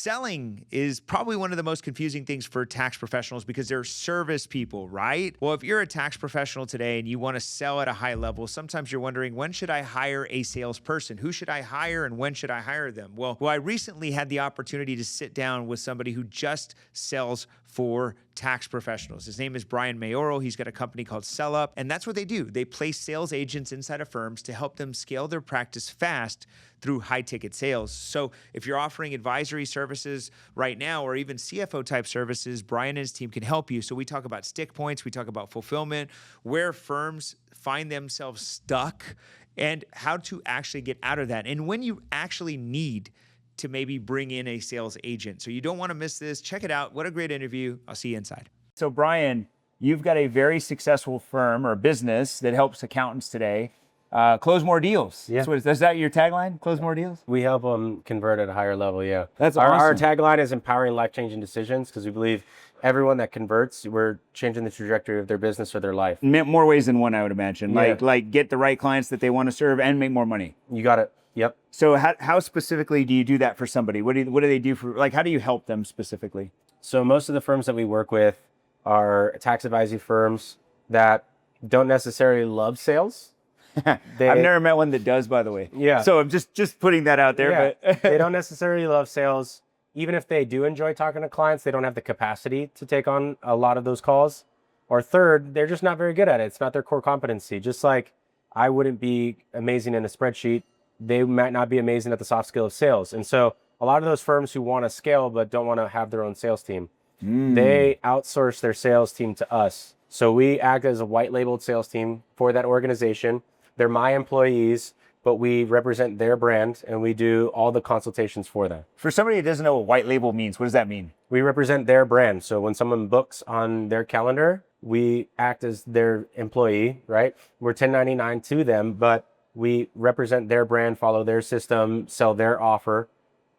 selling is probably one of the most confusing things for tax professionals because they're service people, right? Well, if you're a tax professional today and you want to sell at a high level, sometimes you're wondering, when should I hire a salesperson? Who should I hire and when should I hire them? Well, I recently had the opportunity to sit down with somebody who just sells for tax professionals. His name is Brian Mayoral. He's got a company called Sell Up, and that's what they do. They place sales agents inside of firms to help them scale their practice fast through high-ticket sales. So if you're offering advisory services right now or even CFO type services, Brian and his team can help you. So we talk about stick points, we talk about fulfillment, where firms find themselves stuck, and how to actually get out of that. And when you actually need to maybe bring in a sales agent. So you don't want to miss this. Check it out. What a great interview. I'll see you inside. So Brian, you've got a very successful firm or business that helps accountants today close more deals. Yeah. Is that your tagline? Close more deals? We help them convert at a higher level, yeah. That's Our awesome. tagline is empowering life-changing decisions because we believe everyone that converts, we're changing the trajectory of their business or their life. More ways than one, I would imagine. Yeah. Like get the right clients that they want to serve and make more money. You got it. Yep. So how specifically do you do that for somebody? What do they do for, like, how do you help them specifically? So most of the firms that we work with are tax advisory firms that don't necessarily love sales. I've never met one that does, by the way. Yeah. So I'm just putting that out there. Yeah. But They don't necessarily love sales. Even if they do enjoy talking to clients, they don't have the capacity to take on a lot of those calls. Or third, they're just not very good at it. It's not their core competency. Just like I wouldn't be amazing in a spreadsheet, they might not be amazing at the soft skill of sales. And so a lot of those firms who want to scale but don't want to have their own sales team, they outsource their sales team to us. So we act as a white labeled sales team for that organization. They're my employees, but we represent their brand and we do all the consultations for them. for somebody who doesn't know what white label means, what does that mean? We represent their brand. So when someone books on their calendar, we act as their employee, right? We're 1099 to them, but we represent their brand, follow their system, sell their offer,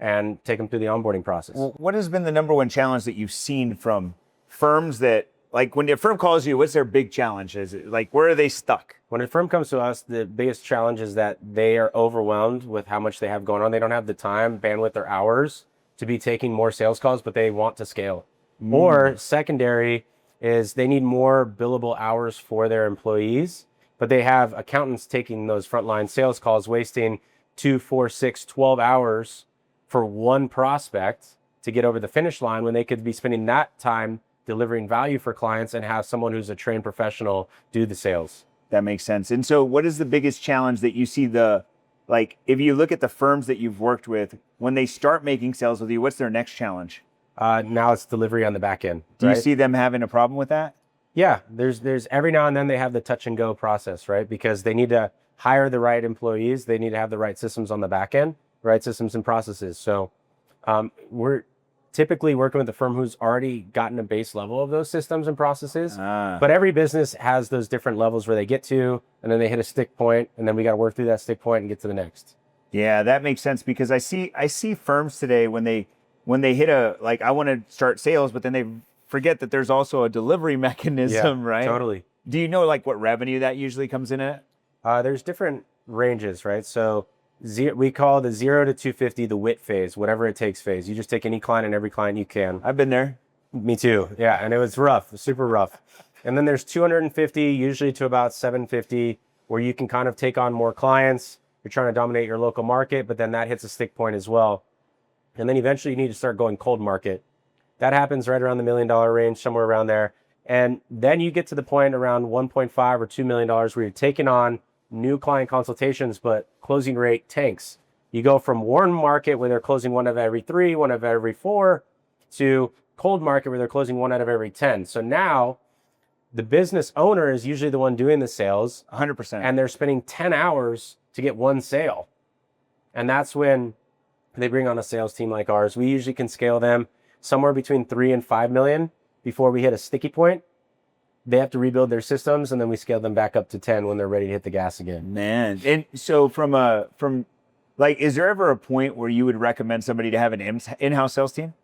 and take them through the onboarding process. Well, what has been the number one challenge that you've seen from firms that, like, when a firm calls you, what's their big challenge? Is it like, where are they stuck? When a firm comes to us, the biggest challenge is that they are overwhelmed with how much they have going on. They don't have the time, bandwidth, or hours to be taking more sales calls, but they want to scale. Or secondary is they need more billable hours for their employees, but they have accountants taking those frontline sales calls, wasting 2, 4, 6, 12 hours for one prospect to get over the finish line when they could be spending that time delivering value for clients and have someone who's a trained professional do the sales. That makes sense. And so what is the biggest challenge that you see like, if you look at the firms that you've worked with, when they start making sales with you, what's their next challenge? Now it's delivery on the back end. Do you right? see them having a problem with that? Yeah, there's every now and then they have the touch and go process, right? Because they need to hire the right employees. They need to have the right systems on the back end, right systems and processes. So we're typically working with a firm who's already gotten a base level of those systems and processes. But every business has those different levels where they get to, and then they hit a stick point, and then we got to work through that stick point and get to the next. Yeah, that makes sense, because I see firms today when they hit I want to start sales, but then they forget that there's also a delivery mechanism, right? Totally. Do you know like what revenue that usually comes in at? There's different ranges, right? So we call the 0 to 250 the WIT phase, whatever it takes phase. You just take any client and every client you can. I've been there. Me too. Yeah, and it was rough, super rough. And then there's 250, usually to about 750, where you can kind of take on more clients. You're trying to dominate your local market, but then that hits a stick point as well. And then eventually you need to start going cold market. That happens right around the $1 million range, somewhere around there. And then you get to the point around $1.5 or $2 million where you're taking on new client consultations, but closing rate tanks. You go from warm market where they're closing 1 out of every 3, 1 out of every 4, to cold market where they're closing 1 out of every 10. So now the business owner is usually the one doing the sales. 100%. And they're spending 10 hours to get one sale. And that's when they bring on a sales team like ours. We usually can scale them somewhere between 3 and 5 million before we hit a sticky point. They have to rebuild their systems, and then we scale them back up to 10 when they're ready to hit the gas again. Man. And so is there ever a point where you would recommend somebody to have an in-house sales team?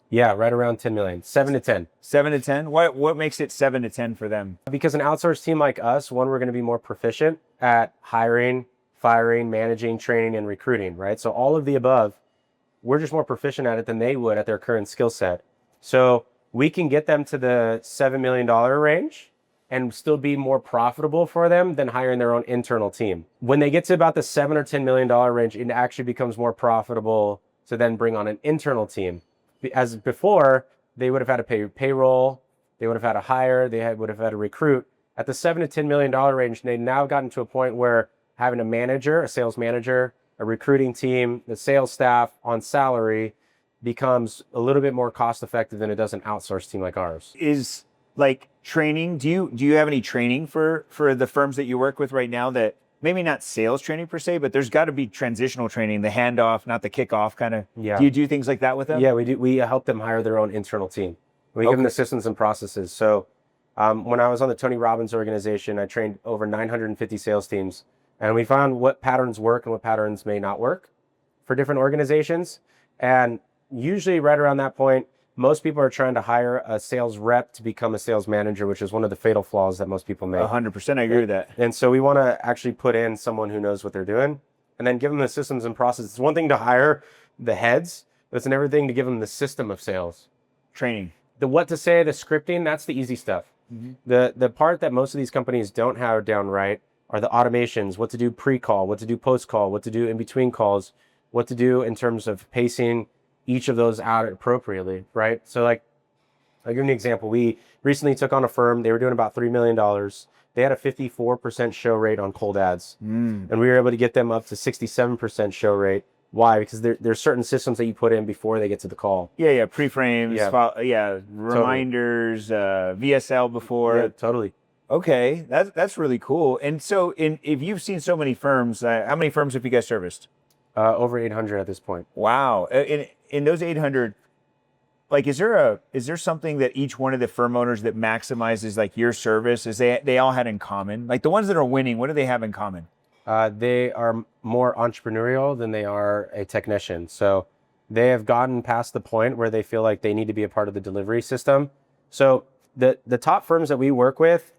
Yeah, right around 10 million, 7 to 10. 7 to 10? What makes it 7 to 10 for them? Because an outsourced team like us, one, we're going to be more proficient at hiring, firing, managing, training, and recruiting, right? So all of the above, we're just more proficient at it than they would at their current skill set. So we can get them to the $7 million range and still be more profitable for them than hiring their own internal team. When they get to about the $7 or $10 million range, it actually becomes more profitable to then bring on an internal team. As before, they would have had to pay payroll, they would have had to hire, would have had to recruit. At the $7 to $10 million range, they've now gotten to a point where having a manager, a sales manager, a recruiting team, the sales staff on salary becomes a little bit more cost effective than it does an outsourced team like ours. Is like training, do you have any training for the firms that you work with right now, that maybe not sales training per se, but there's got to be transitional training, the handoff, not the kickoff kind of. Yeah. Do you do things like that with them? Yeah, we do. We help them hire their own internal team. We give them the systems and processes. So when I was on the Tony Robbins organization, I trained over 950 sales teams, and we found what patterns work and what patterns may not work for different organizations. And usually right around that point, most people are trying to hire a sales rep to become a sales manager, which is one of the fatal flaws that most people make. 100%, I agree with that. And so we want to actually put in someone who knows what they're doing and then give them the systems and processes. It's one thing to hire the heads, but it's another thing to give them the system of sales. Training. The what to say, the scripting, that's the easy stuff. The part that most of these companies don't have down right are the automations, what to do pre-call, what to do post-call, what to do in between calls, what to do in terms of pacing each of those out appropriately, right? So like, I'll give you an example. We recently took on a firm, they were doing about $3 million. They had a 54% show rate on cold ads. And we were able to get them up to 67% show rate. Why? Because there's certain systems that you put in before they get to the call. Yeah, pre-frames, reminders, VSL before. Yeah, totally. Okay, that's really cool. And so if you've seen so many firms, how many firms have you guys serviced? Over 800 at this point. Wow. In those 800, like, is there something that each one of the firm owners that maximizes like your service is they all had in common? Like the ones that are winning, what do they have in common? They are more entrepreneurial than they are a technician. So they have gotten past the point where they feel like they need to be a part of the delivery system. So the top firms that we work with,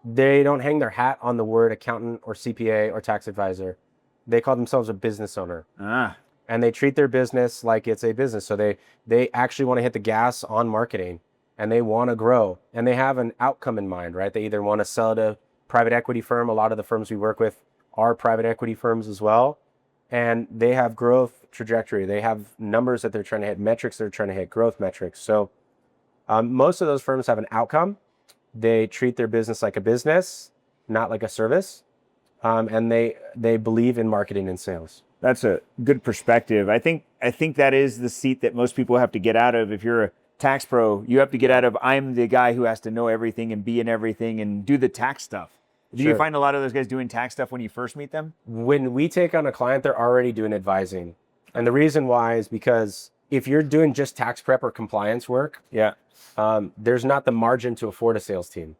they don't hang their hat on the word accountant or CPA or tax advisor. They call themselves a business owner. And they treat their business like it's a business. So they actually want to hit the gas on marketing, and they want to grow, and they have an outcome in mind, right? They either want to sell to a private equity firm. A lot of the firms we work with are private equity firms as well. And they have growth trajectory. They have numbers that they're trying to hit, metrics they're trying to hit, growth metrics. So most of those firms have an outcome. They treat their business like a business, not like a service. And they believe in marketing and sales. That's a good perspective. I think that is the seat that most people have to get out of. If you're a tax pro, you have to get out of, I'm the guy who has to know everything and be in everything and do the tax stuff. Do you find a lot of those guys doing tax stuff when you first meet them? When we take on a client, they're already doing advising. And the reason why is because if you're doing just tax prep or compliance work, there's not the margin to afford a sales team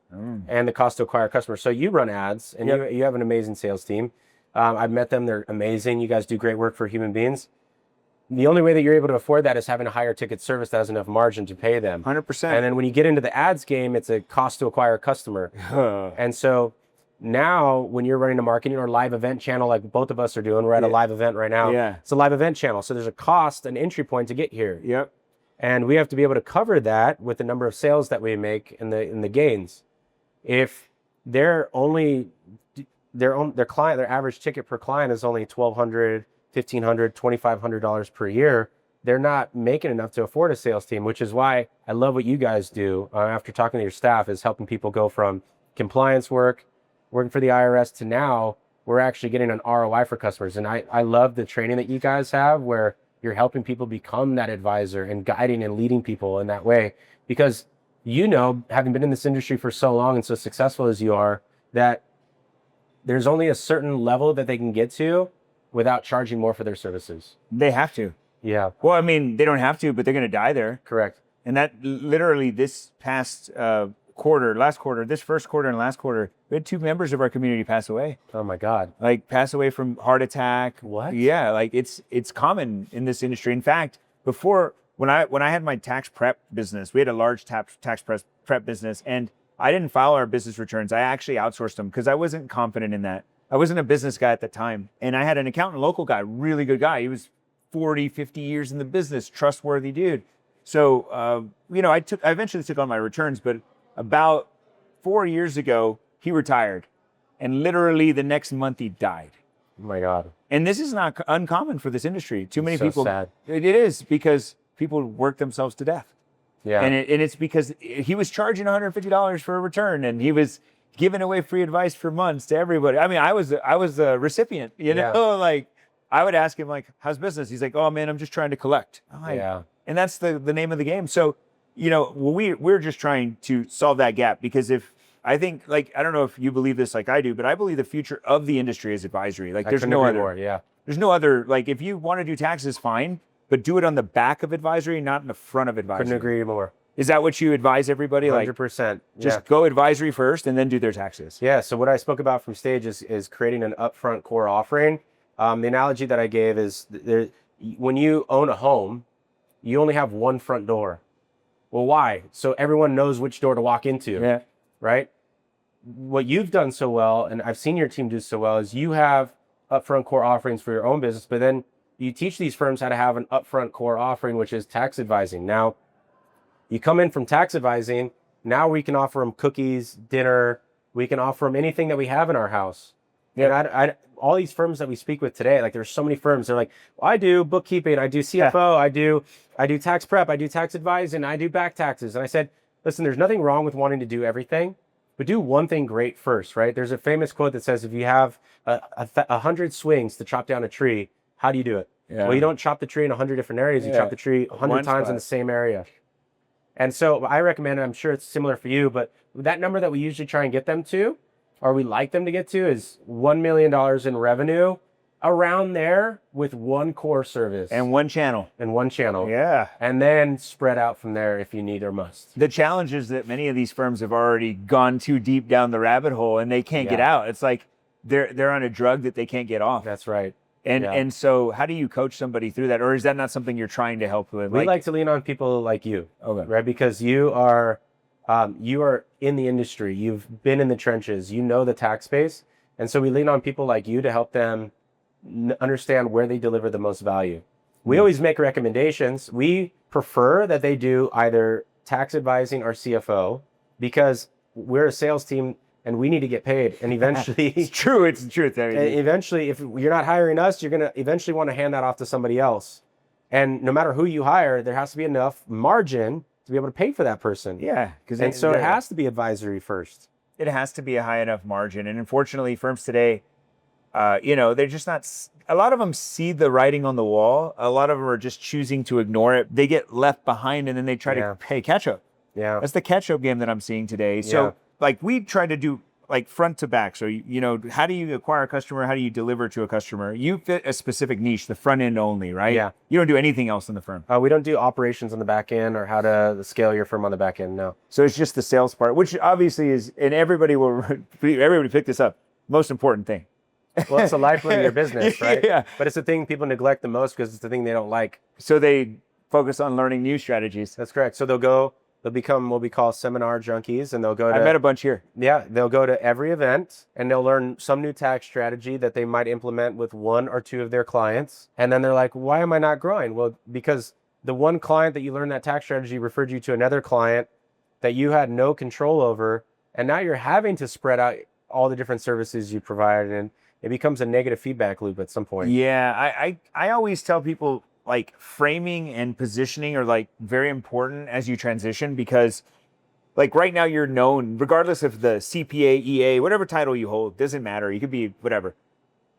and the cost to acquire customers. So you run ads and you have an amazing sales team. I've met them. They're amazing. You guys do great work for human beings. The only way that you're able to afford that is having a higher ticket service that has enough margin to pay them. 100%. And then when you get into the ads game, it's a cost to acquire a customer. And so now when you're running a marketing or live event channel like both of us are doing, we're at a live event right now. It's a live event channel. So there's a cost, an entry point to get here. And we have to be able to cover that with the number of sales that we make and the gains. If their average ticket per client is only $1,200, $1,500, $2,500 per year, they're not making enough to afford a sales team, which is why I love what you guys do after talking to your staff, is helping people go from compliance work, working for the IRS, to now we're actually getting an ROI for customers. And I love the training that you guys have where you're helping people become that advisor and guiding and leading people in that way. Because having been in this industry for so long and so successful as you are, that there's only a certain level that they can get to without charging more for their services. They have to. Yeah. Well, I mean, they don't have to, but they're going to die there. Correct. And that literally this past this first quarter and last quarter, we had 2 members of our community pass away. Oh my God. Like pass away from heart attack. What? Yeah, like it's common in this industry. In fact, before when I had my tax prep business, we had a large tax prep business, and I didn't file our business returns. I actually outsourced them because I wasn't confident in that. I wasn't a business guy at the time. And I had an accountant, local guy, really good guy. He was 40, 50 years in the business, trustworthy dude. So, I eventually took on my returns, but about 4 years ago, he retired. And literally the next month he died. Oh my God. And this is not uncommon for this industry. Too many So people. sad. It is, because people work themselves to death. Yeah. And it's because he was charging $150 for a return, and he was giving away free advice for months to everybody. I mean, I was a recipient, like I would ask him, like, how's business? He's like, oh man, I'm just trying to collect. Yeah. And that's the name of the game. So, we're just trying to solve that gap, because I think, like, I don't know if you believe this like I do, but I believe the future of the industry is advisory. Like, there's no other. More, yeah. There's no other. Like, if you want to do taxes, fine, but do it on the back of advisory, not in the front of advisory. Couldn't agree more. Is that what you advise everybody? 100%. Just go advisory first and then do their taxes. Yeah. So what I spoke about from stage is creating an upfront core offering. The analogy that I gave is when you own a home, you only have one front door. Well, why? So everyone knows which door to walk into. Yeah. Right? What you've done so well, and I've seen your team do so well, is you have upfront core offerings for your own business, but then you teach these firms how to have an upfront core offering, which is tax advising. Now, you come in from tax advising, now we can offer them cookies, dinner, we can offer them anything that we have in our house. Yeah. And all these firms that we speak with today, like, there's so many firms, they're like, well, I do bookkeeping, I do CFO, I do tax prep, I do tax advising, I do back taxes. And I said, listen, there's nothing wrong with wanting to do everything, but do one thing great first, right? There's a famous quote that says, if you have 100 swings to chop down a tree, how do you do it? Yeah. Well, you don't chop the tree in 100 different areas. You chop the tree 100 times in the same area. And so I recommend, I'm sure it's similar for you, but that number that we usually try and get them to, or we like them to get to, is $1 million in revenue, around there, with one core service. And one channel. Yeah. And then spread out from there if you need or must. The challenge is that many of these firms have already gone too deep down the rabbit hole and they can't get out. It's like they're on a drug that they can't get off. That's right. And so how do you coach somebody through that? Or is that not something you're trying to help with? We like to lean on people like you, okay, right? Because you are in the industry. You've been in the trenches. You know the tax space. And so we lean on people like you to help them understand where they deliver the most value. We always make recommendations. We prefer that they do either tax advising or CFO, because we're a sales team and we need to get paid. And eventually, it's true. Eventually, if you're not hiring us, you're going to eventually want to hand that off to somebody else. And no matter who you hire, there has to be enough margin to be able to pay for that person. Yeah. And so it has to be advisory first. It has to be a high enough margin. And unfortunately, firms today, they're just not, a lot of them see the writing on the wall. A lot of them are just choosing to ignore it. They get left behind and then they try to pay catch up. Yeah. That's the catch up game that I'm seeing today. So like we try to do like front to back. So, how do you acquire a customer? How do you deliver to a customer? You fit a specific niche, the front end only, right? Yeah. You don't do anything else in the firm. We don't do operations on the back end or how to scale your firm on the back end. No. So it's just the sales part, which obviously is, and everybody pick this up. Most important thing. Well, it's the lifeblood of your business, right? Yeah. But it's the thing people neglect the most because it's the thing they don't like. So they focus on learning new strategies. That's correct. So they'll become what we call seminar junkies, and they'll go to... I met a bunch here. Yeah, they'll go to every event and they'll learn some new tax strategy that they might implement with one or two of their clients. And then they're like, why am I not growing? Well, because the one client that you learned that tax strategy referred you to another client that you had no control over. And now you're having to spread out all the different services you provide, and it becomes a negative feedback loop at some point. Yeah, I always tell people, like, framing and positioning are like very important as you transition, because like right now you're known, regardless of the CPA, EA, whatever title you hold, doesn't matter. You could be whatever.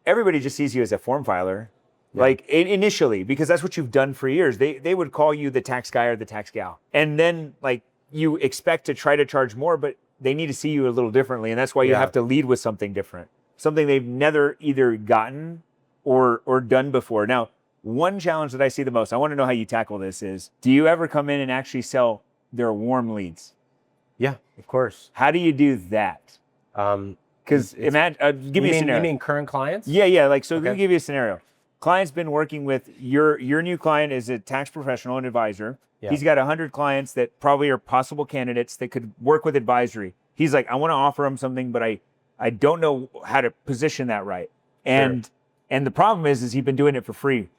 Everybody just sees you as a form filer, like initially, because that's what you've done for years. They would call you the tax guy or the tax gal. And then like you expect to try to charge more, but they need to see you a little differently. And that's why you have to lead with something different, something they've never either gotten or done before. Now, one challenge that I see the most, I want to know how you tackle this, is do you ever come in and actually sell their warm leads? Yeah, of course. How do you do that? Because imagine, give me a scenario. You mean current clients? Yeah. Like, so let me give you a scenario. Client's been working with your new client is a tax professional and advisor. Yeah. He's got 100 clients that probably are possible candidates that could work with advisory. He's like, I want to offer them something, but I don't know how to position that right. And the problem is he's been doing it for free.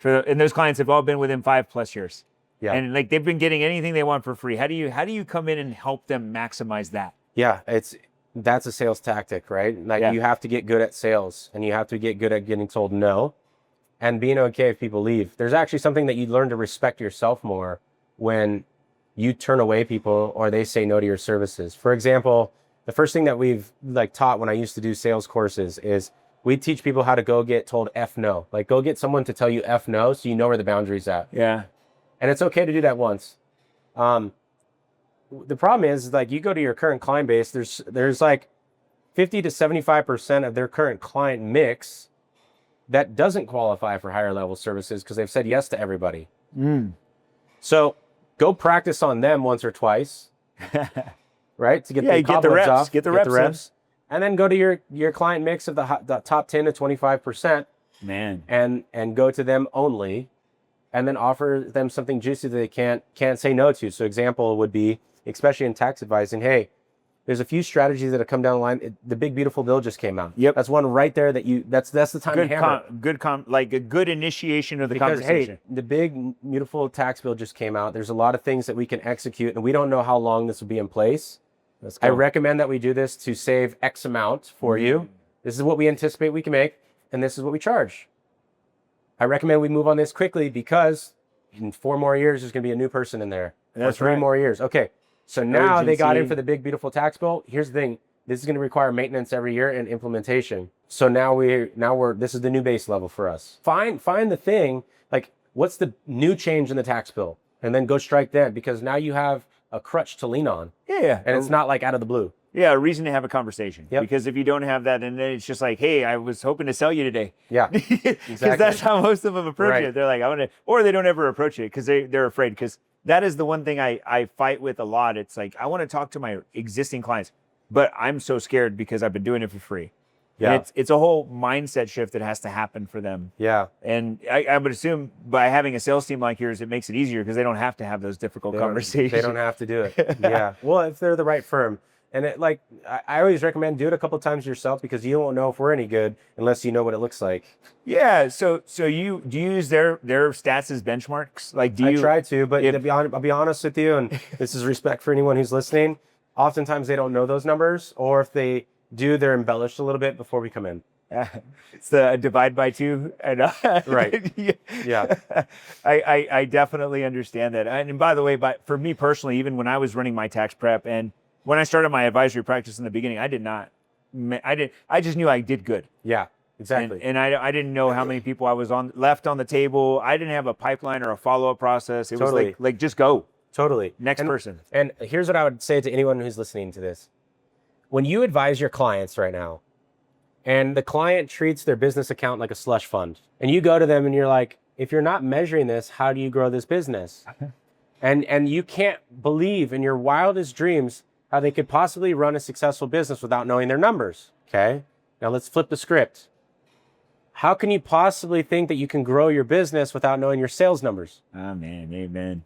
And those clients have all been within 5+ years. Yeah. And like they've been getting anything they want for free. How do you come in and help them maximize that? Yeah, that's a sales tactic, right? Like you have to get good at sales, and you have to get good at getting told no and being okay if people leave. There's actually something that you learn to respect yourself more when you turn away people or they say no to your services. For example, the first thing that we've like taught when I used to do sales courses is we teach people how to go get told F no. Like go get someone to tell you F no so you know where the boundary's at. Yeah. And it's okay to do that once. The problem is like you go to your current client base, there's like 50 to 75% of their current client mix that doesn't qualify for higher level services because they've said yes to everybody. So go practice on them once or twice, right? To get the reps off, get the reps, and then go to your client mix of the top 10 to 25%, man, and go to them only, and then offer them something juicy that they can't say no to. So example would be, especially in tax advising, hey, there's a few strategies that have come down the line. The big beautiful bill just came out. Yep, that's one right there that's the time to hammer. Like a good initiation of the because, conversation. Hey, the big beautiful tax bill just came out. There's a lot of things that we can execute, and we don't know how long this will be in place. I recommend that we do this to save X amount for you. This is what we anticipate we can make, and this is what we charge. I recommend we move on this quickly because in 4 more years, there's going to be a new person in there. That's or 3 more years. Okay. So now they got in for the big, beautiful tax bill. Here's the thing. This is going to require maintenance every year and implementation. So now this is the new base level for us. Find the thing, like what's the new change in the tax bill? And then go strike that because now you have a crutch to lean on. Yeah. And it's not like out of the blue. Yeah, a reason to have a conversation. Yep. Because if you don't have that, and then it's just like, hey, I was hoping to sell you today. Yeah, Because exactly. that's how most of them approach Right. it. They're like, I want to, or they don't ever approach it because they're afraid. Because that is the one thing I fight with a lot. It's like, I want to talk to my existing clients, but I'm so scared because I've been doing it for free. Yeah. And it's a whole mindset shift that has to happen for them. Yeah. And I would assume by having a sales team like yours, it makes it easier because they don't have to have those difficult conversations. They don't have to do it. Yeah. Well, if they're the right firm. And I always recommend do it a couple times yourself because you won't know if we're any good unless you know what it looks like. Yeah. So do you use their stats as benchmarks? Like, I try to, but I'll be honest with you, and this is respect for anyone who's listening. Oftentimes they don't know those numbers, or if they do, they're embellished a little bit before we come in. It's the divide by 2. And, right. Yeah. I definitely understand that. And by the way, for me personally, even when I was running my tax prep and when I started my advisory practice in the beginning, I just knew I did good. Yeah, exactly. And I didn't know how many people I was left on the table. I didn't have a pipeline or a follow-up process. It was like just go. Totally. Next person. And here's what I would say to anyone who's listening to this. When you advise your clients right now, and the client treats their business account like a slush fund, and you go to them and you're like, if you're not measuring this, how do you grow this business? and you can't believe in your wildest dreams how they could possibly run a successful business without knowing their numbers. Okay. Now let's flip the script. How can you possibly think that you can grow your business without knowing your sales numbers? Oh man, amen.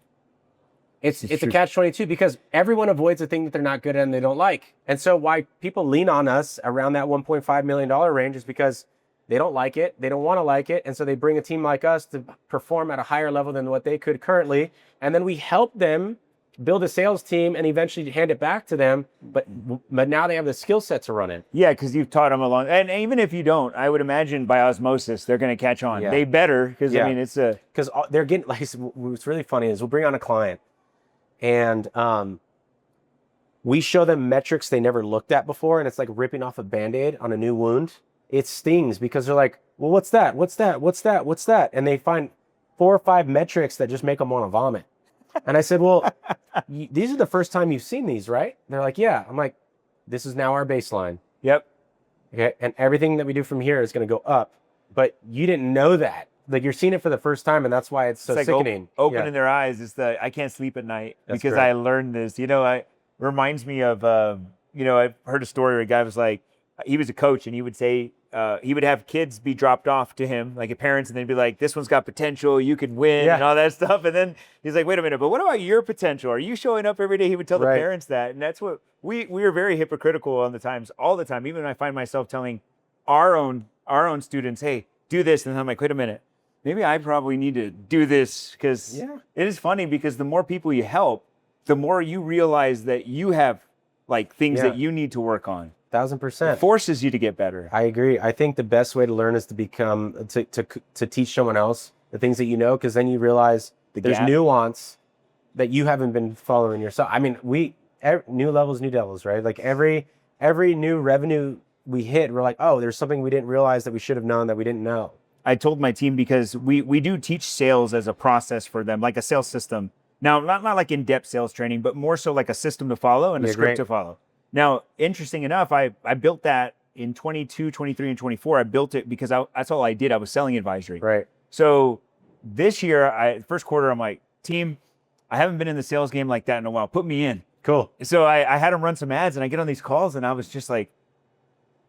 It's a catch-22 because everyone avoids a thing that they're not good at and they don't like. And so why people lean on us around that $1.5 million range is because they don't like it. They don't want to like it. And so they bring a team like us to perform at a higher level than what they could currently. And then we help them build a sales team and eventually hand it back to them. But now they have the skill set to run it. Yeah, because you've taught them along. And even if you don't, I would imagine by osmosis, they're going to catch on. Yeah. They better, because I mean, it's a... Because they're getting, like, what's really funny is we'll bring on a client and we show them metrics they never looked at before. And it's like ripping off a Band-Aid on a new wound. It stings because they're like, well, what's that? What's that? What's that? What's that? And they find 4 or 5 metrics that just make them want to vomit. And I said, well, these are the first time you've seen these, right? And they're like, yeah. I'm like, this is now our baseline. Yep. Okay. And everything that we do from here is going to go up. But you didn't know that. Like you're seeing it for the first time, and that's why it's so sickening. Opening their eyes. It's I can't sleep at night because correct. I learned this. It reminds me of, I've heard a story where a guy was like, he was a coach and he would say, he would have kids be dropped off to him, like parents, and they'd be like, this one's got potential, you can win, and all that stuff. And then he's like, wait a minute, but what about your potential? Are you showing up every day? He would tell the parents that. And that's what we are very hypocritical all the time. Even when I find myself telling our own students, hey, do this. And I'm like, wait a minute. maybe I probably need to do this, because Yeah. it is funny, because the more people you help, the more you realize that you have like things Yeah. that you need to work on. 1000%. It forces you to get better. I agree. I think the best way to learn is to become to teach someone else the things that you know, because then you realize there's gap. nuance that you haven't been following yourself. I mean, new levels, new devils, right? Like every new revenue we hit, we're like, oh, there's something we didn't realize that we should have known that we didn't know. I told my team, because we do teach sales as a process for them, like a sales system. Now, not like in-depth sales training, but more so like a system to follow and a script to follow. Now, interesting enough, I built that in 22, 23, and 24. I built it because that's all I did. I was selling advisory. Right. So this year, first quarter, I'm like, team, I haven't been in the sales game like that in a while. Put me in. Cool. So I had them run some ads, and I get on these calls, and I was just like,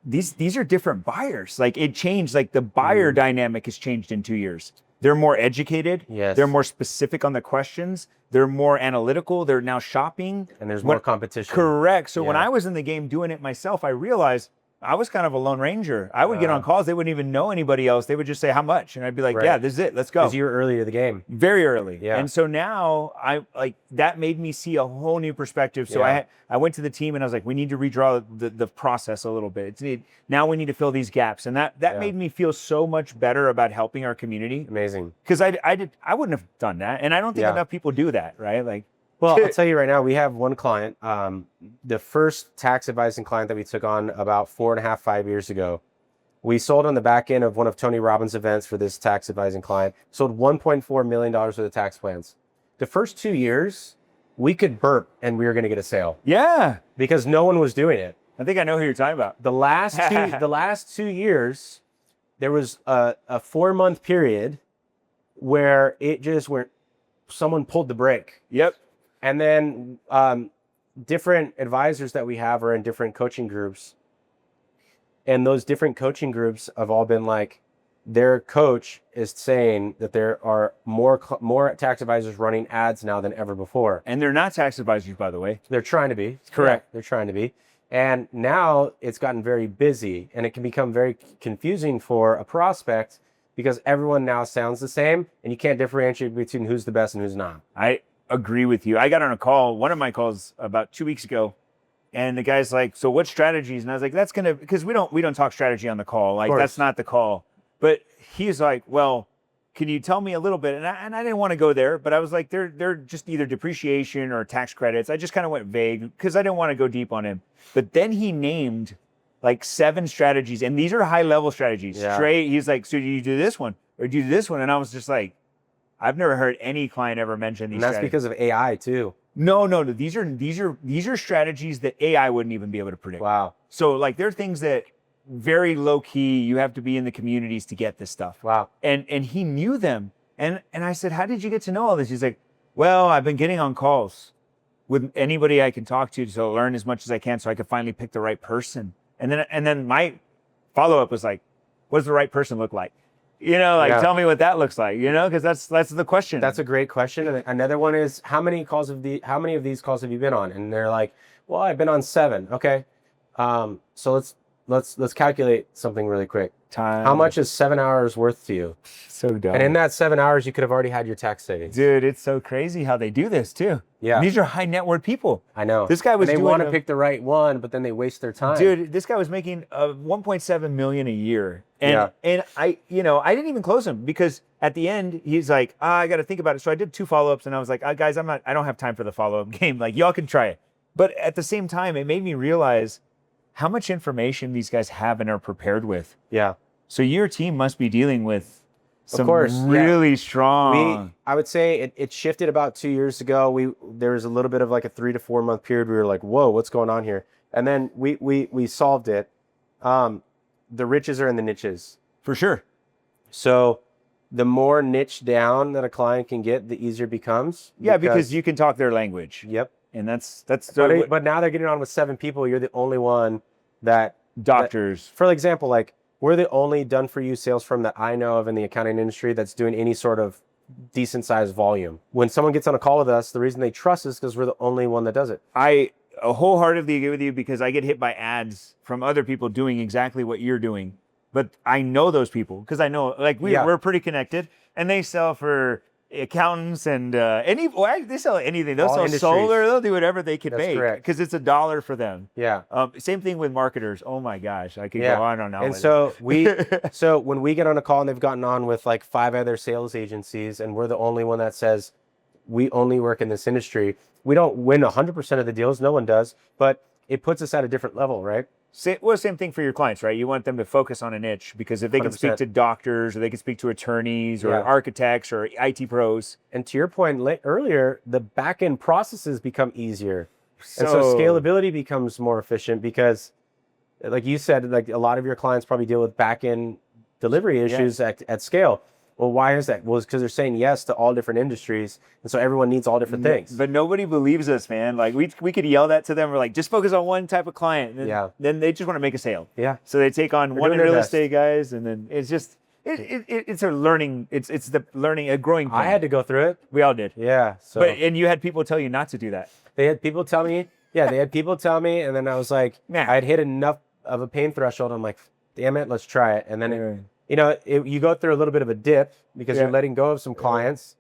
these are different buyers. Like, it changed. Like, the buyer dynamic has changed in 2 years. They're more educated. Yes. They're more specific on the questions. They're more analytical. They're now shopping. And there's more competition. Correct. So when Yeah. I was in the game doing it myself, I realized I was kind of a lone ranger. I would get on calls. They wouldn't even know anybody else. They would just say, how much? And I'd be like, Right. yeah, this is it. Let's go. Because you were early to the game. Very early. Yeah. And so now that made me see a whole new perspective. So Yeah. I went to the team and I was like, we need to redraw the process a little bit. Now we need to fill these gaps. And that made me feel so much better about helping our community. Amazing. Because I wouldn't have done that. And I don't think enough people do that, right? Like, well, I'll tell you right now, we have one client, the first tax advising client that we took on about 4.5, 5 years ago. We sold on the back end of one of Tony Robbins' events for this tax advising client, sold $1.4 million worth of tax plans. The first 2 years, we could burp and we were going to get a sale yeah, because no one was doing it. I think I know who you're talking about. The last 2 years, there was a 4-month period where someone pulled the brake. Yep. And then different advisors that we have are in different coaching groups. And those different coaching groups have all been like, their coach is saying that there are more tax advisors running ads now than ever before. And they're not tax advisors, by the way. They're trying to be. Correct. Yeah, they're trying to be. And now it's gotten very busy, and it can become very confusing for a prospect because everyone now sounds the same, and you can't differentiate between who's the best and who's not. I agree with you. I got on a call, one of my calls about 2 weeks ago, and the guy's like, so what strategies? And I was like, because we don't talk strategy on the call. Like, that's not the call. But he's like, well, can you tell me a little bit? And I didn't want to go there, but I was like, they're just either depreciation or tax credits. I just kind of went vague because I didn't want to go deep on him. But then he named like 7 strategies, and these are high level strategies. Yeah. Straight, he's like, so do you do this one or do you do this one? And I was just like, I've never heard any client ever mention these. And that's strategies. because of AI too. No. These are strategies that AI wouldn't even be able to predict. Wow. So like, there are things that very low key, you have to be in the communities to get this stuff. Wow. And he knew them. And I said, how did you get to know all this? He's like, well, I've been getting on calls with anybody I can talk to learn as much as I can so I can finally pick the right person. And then my follow-up was like, what does the right person look like? Tell me what that looks like, because that's the question. That's a great question. And another one is, how many of these calls have you been on? And they're like, well, I've been on 7. Okay. So let's calculate something really quick. Time. How much is 7 hours worth to you? So dumb. And in that 7 hours, you could have already had your tax savings. Dude, it's so crazy how they do this too. Yeah. And these are high net worth people. I know. This guy was and they doing want to pick the right one, but then they waste their time. Dude, this guy was making 1.7 million a year. And I didn't even close him because at the end he's like, I got to think about it. So I did 2 follow-ups and I was like, guys, I don't have time for the follow-up game. Like, y'all can try it. But at the same time, it made me realize how much information these guys have and are prepared with. Yeah. So your team must be dealing with some really strong. I would say it shifted about 2 years ago. There was a little bit of like a 3 to 4 month period. We were like, whoa, what's going on here? And then we solved it. The riches are in the niches. For sure. So the more niche down that a client can get, the easier it becomes. Yeah, because you can talk their language. Yep. And that's but now they're getting on with 7 people. You're the only one that doctors. For example, like, we're the only done-for-you sales firm that I know of in the accounting industry that's doing any sort of decent-sized volume. When someone gets on a call with us, the reason they trust us is because we're the only one that does it. I wholeheartedly agree with you because I get hit by ads from other people doing exactly what you're doing. but I know those people because I know, like, we're pretty connected, and they sell for accountants and they sell anything. They'll All sell industries. solar. They'll do whatever they can That's make correct. because it's $1 for them. Yeah. Same thing with marketers. Oh my gosh, I could go on and on. And with so it. so when we get on a call and they've gotten on with like 5 other sales agencies, and we're the only one that says we only work in this industry, we don't win 100% of the deals. No one does, but it puts us at a different level, right? Same thing for your clients, right? You want them to focus on a niche because if they can speak 100%. to doctors or they can speak to attorneys or Yeah. architects or IT pros. And to your point earlier, the back end processes become easier. And so scalability becomes more efficient because, like you said, like a lot of your clients probably deal with back end delivery issues at scale. Well, why is that? Well, it's because they're saying yes to all different industries. And so everyone needs all different things. But nobody believes us, man. Like we could yell that to them. We're like, just focus on one type of client. And then they just want to make a sale. Yeah. So they take on one doing their real best. estate guys, and then it's just it's a learning. It's the learning, a growing pain. I had to go through it. We all did. Yeah. So And you had people tell you not to do that. they had people tell me, and then I was like, Yeah. I'd hit enough of a pain threshold. I'm like, damn it, let's try it. And then you go through a little bit of a dip because you're letting go of some clients,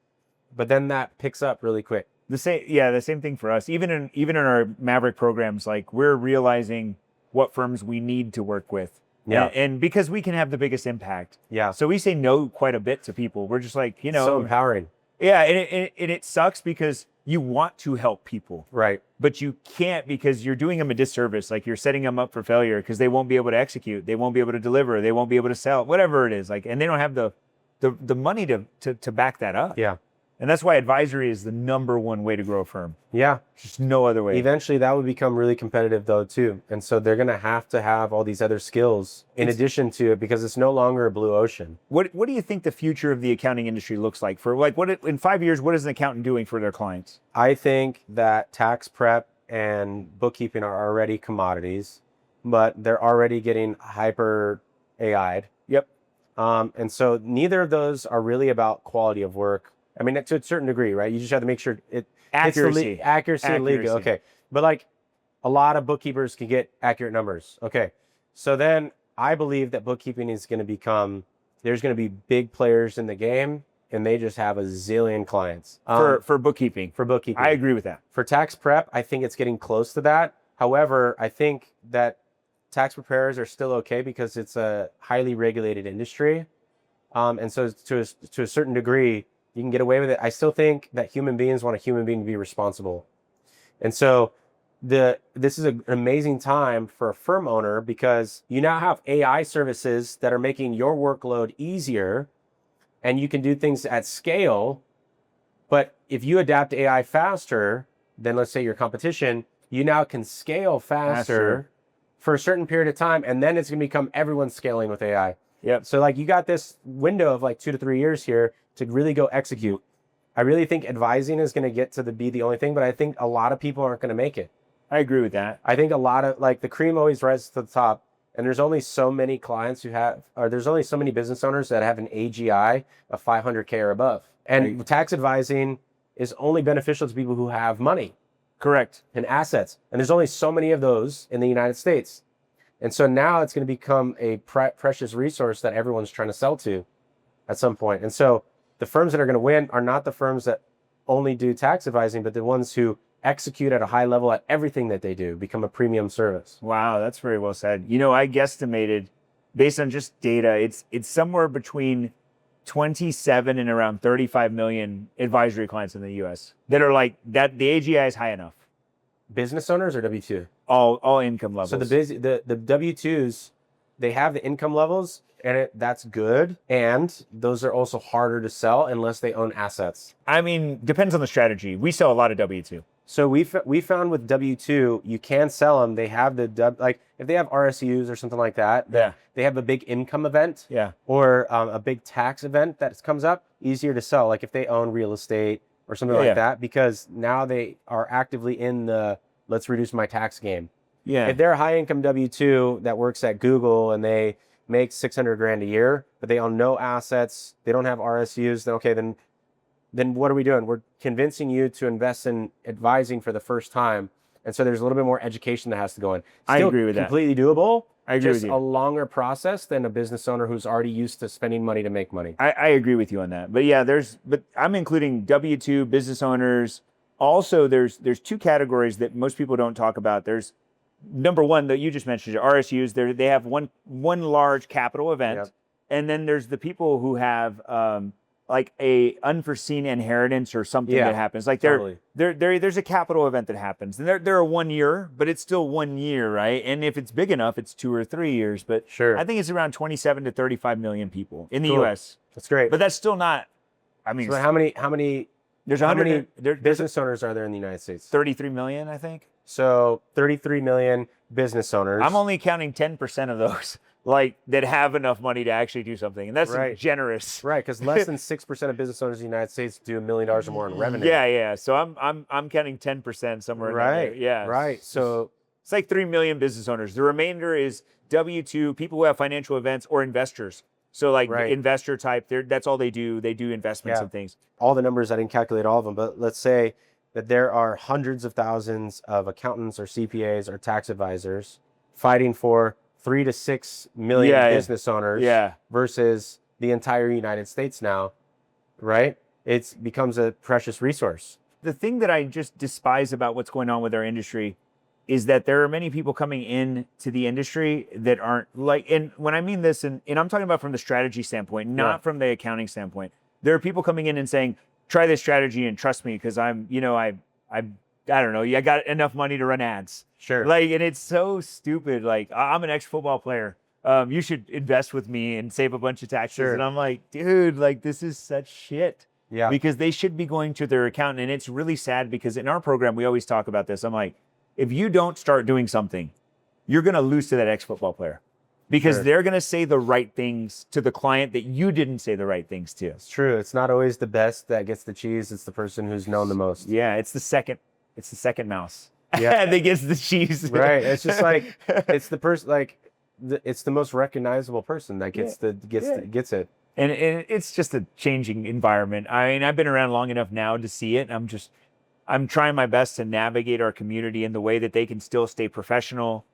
but then that picks up really quick. The same thing for us. Even in our Maverick programs, like we're realizing what firms we need to work with. Yeah. And because we can have the biggest impact. Yeah. So we say no quite a bit to people. We're just like, So empowering. Yeah, and it sucks because you want to help people. Right. But you can't because you're doing them a disservice. Like you're setting them up for failure because they won't be able to execute. They won't be able to deliver. They won't be able to sell, whatever it is. Like, and they don't have the money to back that up. Yeah. And that's why advisory is the #1 way to grow a firm. Yeah. Just no other way. Eventually that would become really competitive though too. And so they're going to have all these other skills in addition to it because it's no longer a blue ocean. What do you think the future of the accounting industry looks like? For like in 5 years, what is an accountant doing for their clients? I think that tax prep and bookkeeping are already commodities, but they're already getting hyper AI'd. Yep. And so neither of those are really about quality of work. I mean, to a certain degree, right? You just have to make sure it Accuracy. accuracy and legal. Okay. But like a lot of bookkeepers can get accurate numbers. Okay. So then I believe that bookkeeping is going to become, there's going to be big players in the game and they just have a zillion clients. For bookkeeping. For bookkeeping. I agree with that. For tax prep, I think it's getting close to that. However, I think that tax preparers are still okay because it's a highly regulated industry. And so to a certain degree, you can get away with it. I still think that human beings want a human being to be responsible. And so this is an amazing time for a firm owner because you now have AI services that are making your workload easier and you can do things at scale. But if you adapt AI faster than, let's say, your competition, you now can scale faster for a certain period of time. And then it's going to become everyone's scaling with AI. Yep. So like you got this window of like 2 to 3 years here to really go execute. I really think advising is going to get to be the only thing, but I think a lot of people aren't going to make it. I agree with that. I think a lot of like the cream always rises to the top, and there's only so many clients there's only so many business owners that have an AGI of 500K or above. And tax advising is only beneficial to people who have money. Correct. And assets. And there's only so many of those in the United States. And so now it's going to become a precious resource that everyone's trying to sell to at some point. And so the firms that are going to win are not the firms that only do tax advising, but the ones who execute at a high level at everything that they do, become a premium service. Wow, that's very well said. You know, I guesstimated based on just data, it's somewhere between 27 and around 35 million advisory clients in the US that are like that. The AGI is high enough. Business owners or W-2? All income levels. So the W-2s, they have the income levels and that's good. And those are also harder to sell unless they own assets. I mean, depends on the strategy. We sell a lot of W-2. So we found with W-2, you can sell them. They have like if they have RSUs or something like that, they have a big income event or a big tax event that comes up, easier to sell. Like if they own real estate or something like that, because now they are actively in the let's reduce my tax game. Yeah. If they're a high income W-2 that works at Google and they make $600,000 a year, but they own no assets, they don't have RSUs, then okay, then what are we doing? We're convincing you to invest in advising for the first time. And so there's a little bit more education that has to go in. I agree with that. Completely doable, I agree just with a you. longer process than a business owner who's already used to spending money to make money. I agree with you on that. But yeah, but I'm including W-2 business owners. Also, there's two categories that most people don't talk about. There's number one that you just mentioned, RSUs. They have one large capital event, Yep. and then there's the people who have like a unforeseen inheritance or something Yeah, that happens. Like totally. there's a capital event that happens, and they're a 1 year, but it's still 1 year, right? And if it's big enough, it's 2 or 3 years. But Sure. I think it's around 27 to 35 million people in the Cool. U.S. That's great. But that's still not. I mean, So how many there's how 100. many There's business owners are there in the United States? 33 million, I think. So 33 million business owners. I'm only counting 10% of those, like that have enough money to actually do something, and that's Right. generous. Right, because less than 6% of business owners in the United States do $1 million or more in revenue. Yeah. So I'm counting 10% somewhere. In Right. there. Yeah. Right. So it's like 3 million business owners. The remainder is W-2 people who have financial events or investors. So like Right. investor type, that's all they do. They do investments Yeah. and things. all the numbers, I didn't calculate all of them, but let's say that there are hundreds of thousands of accountants or CPAs or tax advisors fighting for 3 to 6 million Yeah, yeah. business owners Yeah. versus the entire United States now, right? It becomes a precious resource. The thing that I just despise about what's going on with our industry is that there are many people coming in to the industry that aren't like, and when I mean this, and I'm talking about from the strategy standpoint, not Yeah. from the accounting standpoint. There are people coming in and saying, try this strategy and trust me, because I don't know, I got enough money to run ads. Sure. Like, and it's so stupid. Like, I'm an ex-football player. You should invest with me and save a bunch of taxes. Sure. And I'm like, dude, like, this is such shit. Yeah. Because they should be going to their accountant. And it's really sad because in our program, we always talk about this. I'm like, if you don't start doing something, you're going to lose to that ex-football player because Sure. they're going to say the right things to the client that you didn't say the right things to. It's true. It's not always the best that gets the cheese. It's the person who's known the most. Yeah, it's the second mouse. Yeah. that gets the cheese. Right. It's just like, it's the person, like, it's the most recognizable person that gets gets it. And it's just a changing environment. I mean, I've been around long enough now to see it. And I'm trying my best to navigate our community in the way that they can still stay professional,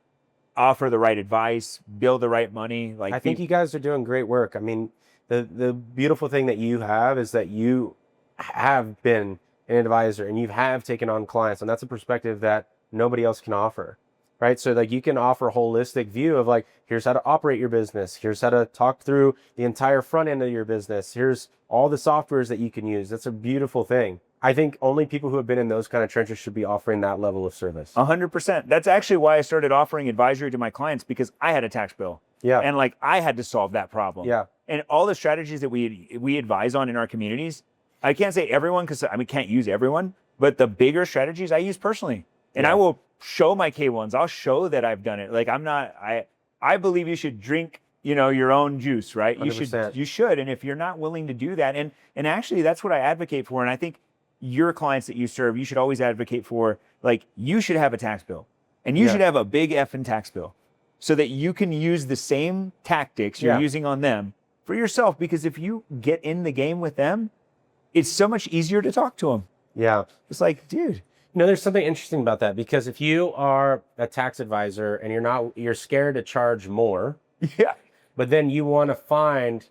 offer the right advice, build the right money. Like, I think you guys are doing great work. I mean, the beautiful thing that you have is that you have been an advisor and you have taken on clients, and that's a perspective that nobody else can offer, right? So like you can offer a holistic view of like, here's how to operate your business. Here's how to talk through the entire front end of your business. Here's all the softwares that you can use. That's a beautiful thing. I think only people who have been in those kind of trenches should be offering that level of service. 100%. That's actually why I started offering advisory to my clients, because I had a tax bill. Yeah. And like I had to solve that problem. Yeah. And all the strategies that we advise on in our communities, I can't say everyone because I can't use everyone, but the bigger strategies I use personally. And Yeah. I will show my K1s. I'll show that I've done it. Like I believe you should drink, your own juice, right? 100%. You should. And if you're not willing to do that, and actually that's what I advocate for. And I think your clients that you serve, you should always advocate for, like, you should have a tax bill and you Yeah. should have a big effing tax bill so that you can use the same tactics you're Yeah. using on them for yourself. Because if you get in the game with them, it's so much easier to talk to them. Yeah. It's like, dude. There's something interesting about that, because if you are a tax advisor and you're scared to charge more, Yeah. but then you want to find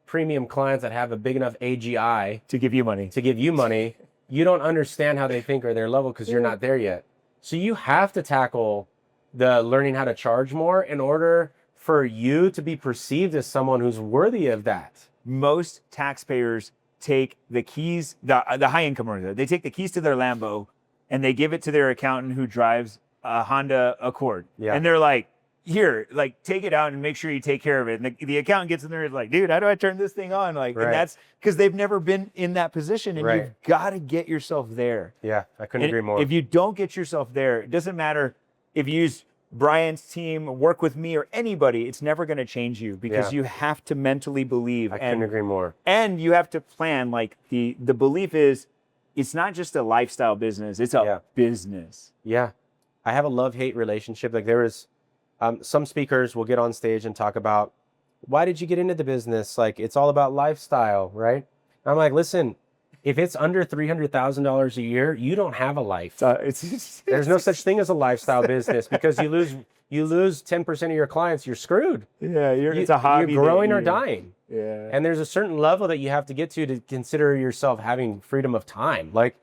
premium clients that have a big enough AGI To give you money. to give you money, you don't understand how they think or their level because you're not there yet. So you have to tackle the learning how to charge more in order for you to be perceived as someone who's worthy of that. Most taxpayers take the keys, the high income earner, they take the keys to their Lambo and they give it to their accountant who drives a Honda Accord. Yeah. And they're like, here, like, take it out and make sure you take care of it. And the accountant gets in there and is like, dude, how do I turn this thing on? Like, Right. and that's because they've never been in that position, and Right. you've got to get yourself there. Yeah, I couldn't And agree more. if you don't get yourself there, it doesn't matter if you use Brian's team, work with me, or anybody, it's never going to change you, because Yeah. you have to mentally believe. I couldn't agree more. And you have to plan. Like, the belief is, it's not just a lifestyle business, it's a Yeah. business. Yeah. I have a love-hate relationship. Like, there is some speakers will get on stage and talk about, why did you get into the business? Like, it's all about lifestyle, right? And I'm like, listen, if it's under $300,000 a year, you don't have a life. There's no such thing as a lifestyle business, because you lose 10% of your clients, you're screwed. Yeah, it's a hobby. You're growing or dying. Yeah. And there's a certain level that you have to get to consider yourself having freedom of time. Like,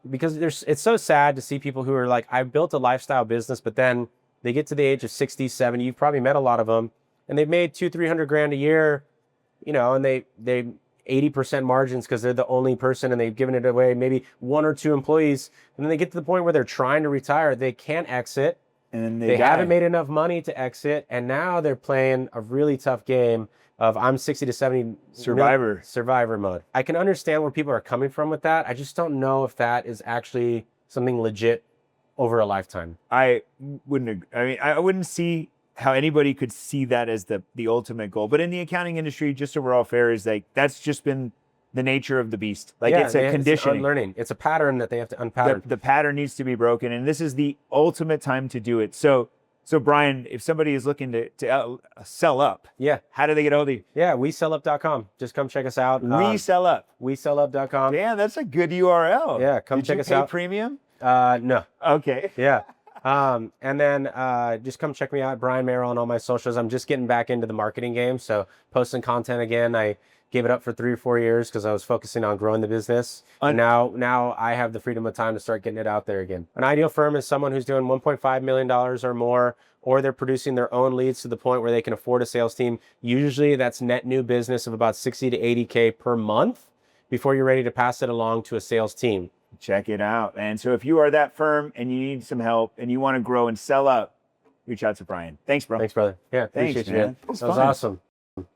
because it's so sad to see people who are like, I built a lifestyle business, but then they get to the age of 60, 70. You've probably met a lot of them, and they've made $200,000-300 grand a year, you know, and they 80% margins because they're the only person, and they've given it away, maybe 1 or 2 employees. And then they get to the point where they're trying to retire. They can't exit. And they haven't made enough money to exit. And now they're playing a really tough game of I'm 60 to 70 survivor mode. I can understand where people are coming from with that. I just don't know if that is actually something legit over a lifetime. I wouldn't see how anybody could see that as the ultimate goal. But in the accounting industry, just so we're all fair, is like that's just been the nature of the beast. Like, it's a conditioning. It's unlearning. It's a pattern that they have to unpattern. The pattern needs to be broken, and this is the ultimate time to do it. So Brian, if somebody is looking to sell up, how do they get a hold of you? Yeah, wesellup.com. Just come check us out. We sell up. Wesellup.com. Damn, that's a good URL. Yeah, come check us out. Did you pay premium? No. Okay. Yeah. And then just come check me out, Brian Mayoral, on all my socials. I'm just getting back into the marketing game, so posting content again. I gave it up for 3 or 4 years because I was focusing on growing the business. Now I have the freedom of time to start getting it out there again. An ideal firm is someone who's doing $1.5 million or more, or they're producing their own leads to the point where they can afford a sales team. Usually that's net new business of about 60 to 80K per month before you're ready to pass it along to a sales team. Check it out. And so if you are that firm and you need some help and you want to grow and sell up, reach out to Brian. Thanks, bro. Thanks, brother. Yeah, Thanks, appreciate you, man. man. That was awesome.